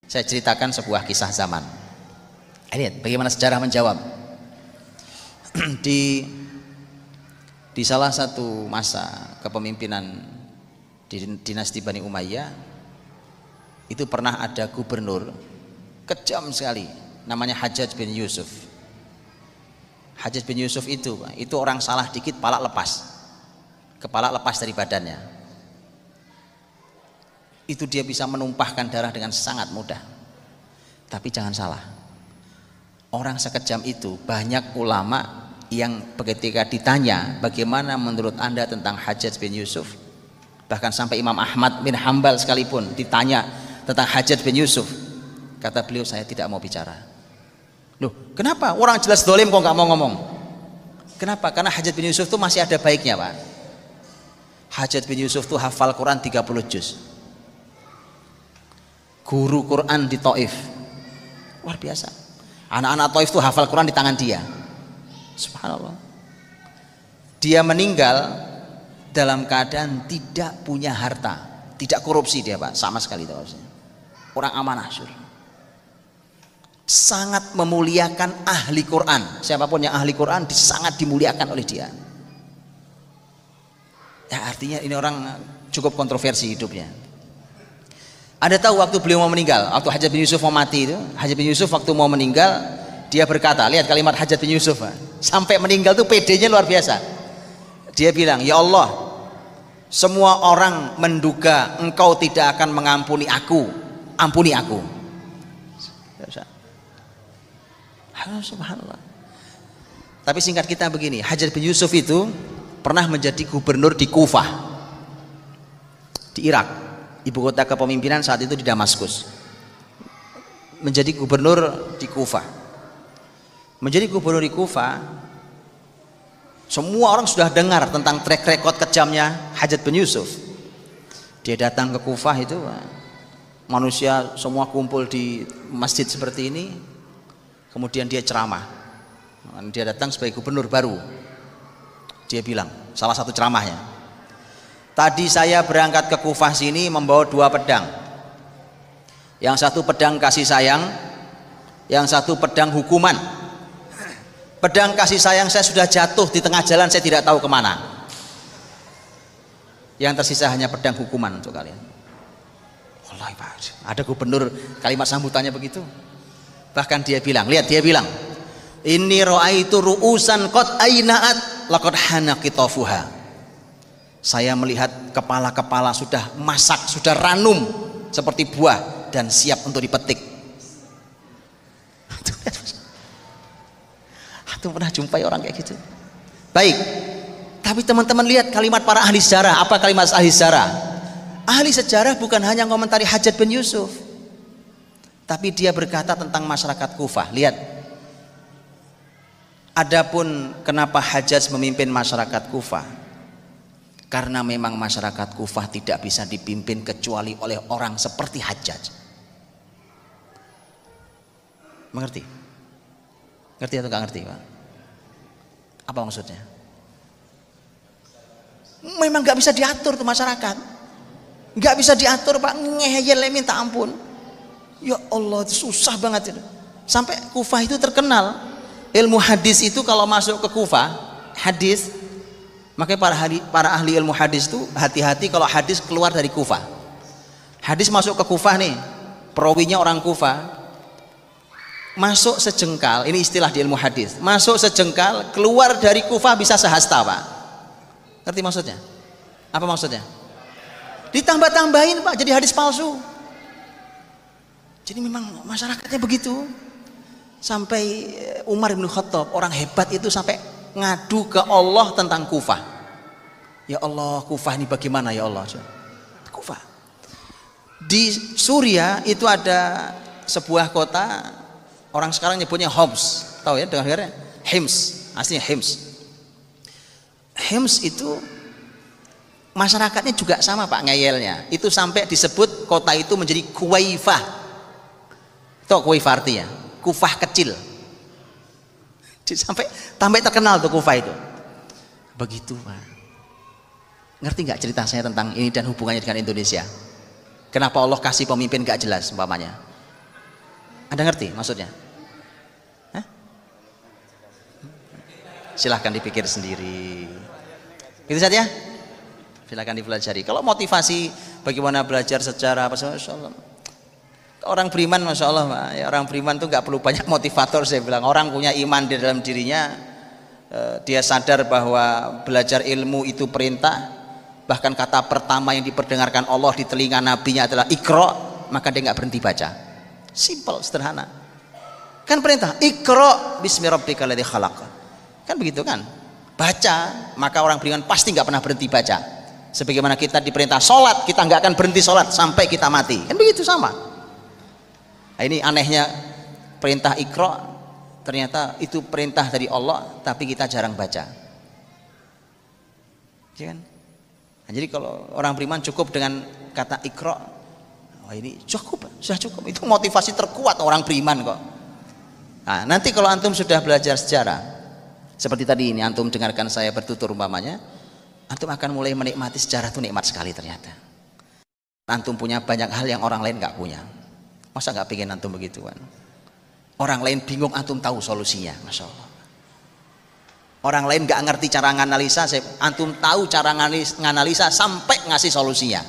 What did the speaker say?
Saya ceritakan sebuah kisah zaman. Lihat bagaimana sejarah menjawab. Di salah satu masa kepemimpinan di dinasti Bani Umayyah itu pernah ada gubernur kejam sekali, namanya Hajjaj bin Yusuf. Hajjaj bin Yusuf itu orang salah dikit kepala lepas dari badannya. Itu dia bisa menumpahkan darah dengan sangat mudah. Tapi jangan salah, orang sekejam itu banyak ulama yang ketika ditanya bagaimana menurut anda tentang Hajjaj bin Yusuf, bahkan sampai Imam Ahmad bin Hambal sekalipun ditanya tentang Hajjaj bin Yusuf, kata beliau, saya tidak mau bicara. Loh, kenapa? Orang jelas dolim kok nggak mau ngomong. Kenapa? Karena Hajjaj bin Yusuf itu masih ada baiknya, Pak. Hajjaj bin Yusuf itu hafal Quran 30 juz, guru Quran di Taif, luar biasa. Anak-anak Taif itu hafal Quran di tangan dia. Subhanallah. Dia meninggal dalam keadaan tidak punya harta, tidak korupsi dia, Pak, sama sekali tidak korupsi. Orang amanah syur. Sangat memuliakan ahli Quran. Siapapun yang ahli Quran sangat dimuliakan oleh dia. Ya, artinya ini orang cukup kontroversi hidupnya. Ada tahu waktu beliau mau meninggal, waktu Hajjaj bin Yusuf mau mati itu, Hajjaj bin Yusuf waktu mau meninggal, dia berkata, lihat kalimat Hajjaj bin Yusuf, sampai meninggal tuh pedenya luar biasa. Dia bilang, ya Allah, semua orang menduga engkau tidak akan mengampuni aku, ampuni aku. Subhanallah. Tapi singkat kita begini, Hajjaj bin Yusuf itu pernah menjadi gubernur di Kufah, di Irak. Ibu kota kepemimpinan saat itu di Damaskus. Menjadi gubernur di Kufah. Menjadi gubernur di Kufah, semua orang sudah dengar tentang track record kejamnya Hajjaj bin Yusuf. Dia datang ke Kufah itu, manusia semua kumpul di masjid seperti ini, kemudian dia ceramah. Dia datang sebagai gubernur baru. Dia bilang, salah satu ceramahnya, tadi saya berangkat ke Kufah sini membawa 2 pedang. Yang satu pedang kasih sayang, yang satu pedang hukuman. Pedang kasih sayang saya sudah jatuh di tengah jalan, saya tidak tahu kemana. Yang tersisa hanya pedang hukuman untuk kalian. Wallahi Pak, ada gubernur kalimat sambutannya begitu. Bahkan dia bilang, lihat dia bilang, inni ra'aitu ru'usan qad aina'at laqad hana qitafuha. Saya melihat kepala-kepala sudah masak, sudah ranum seperti buah dan siap untuk dipetik. Tuh pernah jumpai orang kayak gitu. Baik, tapi teman-teman lihat kalimat para ahli sejarah. Apa kalimat ahli sejarah? Ahli sejarah bukan hanya komentari Hajjaj bin Yusuf, tapi dia berkata tentang masyarakat Kufah. Lihat, adapun kenapa Hajjaj memimpin masyarakat Kufah, karena memang masyarakat Kufah tidak bisa dipimpin kecuali oleh orang seperti Hajjaj. Mengerti? Ngerti atau nggak ngerti, Pak? Apa maksudnya? Memang nggak bisa diatur tuh masyarakat, nggak bisa diatur, Pak. Ngeyel minta ampun. Ya Allah, susah banget itu. Sampai Kufah itu terkenal ilmu hadis itu, kalau masuk ke Kufah hadis, makanya para ahli ilmu hadis itu hati-hati kalau hadis keluar dari Kufah. Hadis masuk ke Kufah nih, perawinya orang Kufah, masuk sejengkal, ini istilah di ilmu hadis, masuk sejengkal, keluar dari Kufah bisa sehasta, Pak. Ngerti maksudnya? Apa maksudnya? Ditambah-tambahin, Pak, jadi hadis palsu. Jadi memang masyarakatnya begitu. Sampai Umar bin Khattab, orang hebat itu, sampai ngadu ke Allah tentang Kufah. Ya Allah, Kufah ini bagaimana ya Allah? Kufah. Di Suriah itu ada sebuah kota, orang sekarang nyebutnya Homs, tahu ya, dengar-dengarnya Hims, aslinya Hims. Hims itu masyarakatnya juga sama, Pak, ngeyelnya. Itu sampai disebut kota itu menjadi Kuwaifah. Tahu Kuwaifah artinya? Kufah kecil. Sampai terkenal tuh Kufah itu. Begitu, Pak. Ngerti nggak cerita saya tentang ini dan hubungannya dengan Indonesia? Kenapa Allah kasih pemimpin gak jelas umpamanya? Anda ngerti maksudnya? Hah? Silahkan dipikir sendiri. Itu saja. Silahkan dipelajari. Kalau motivasi bagaimana belajar secara apa, Masya Allah. Orang beriman, Masya Allah, Pak. Ya, orang beriman tuh nggak perlu banyak motivator. Saya bilang orang punya iman di dalam dirinya, dia sadar bahwa belajar ilmu itu perintah. Bahkan kata pertama yang diperdengarkan Allah di telinga nabinya adalah Iqra, maka dia nggak berhenti baca. Simple, sederhana. Kan perintah Iqra bismi rabbikal ladzi khalaq. Kan begitu kan? Baca, maka orang beriman pasti nggak pernah berhenti baca. Sebagaimana kita diperintah sholat, kita nggak akan berhenti sholat sampai kita mati. Kan begitu sama. Nah, ini anehnya perintah Iqra, ternyata itu perintah dari Allah, tapi kita jarang baca. Ya kan? Nah, jadi kalau orang beriman cukup dengan kata Iqra, oh ini cukup, sudah cukup. Itu motivasi terkuat orang beriman kok. Nah, nanti kalau antum sudah belajar sejarah, seperti tadi ini antum dengarkan saya bertutur umpamanya, antum akan mulai menikmati sejarah itu nikmat sekali ternyata. Antum punya banyak hal yang orang lain nggak punya. Masa nggak pengen antum begituan? Orang lain bingung, antum tahu solusinya, Masya Allah. Orang lain nggak ngerti cara nganalisa, antum tahu cara nganalisa sampai ngasih solusinya.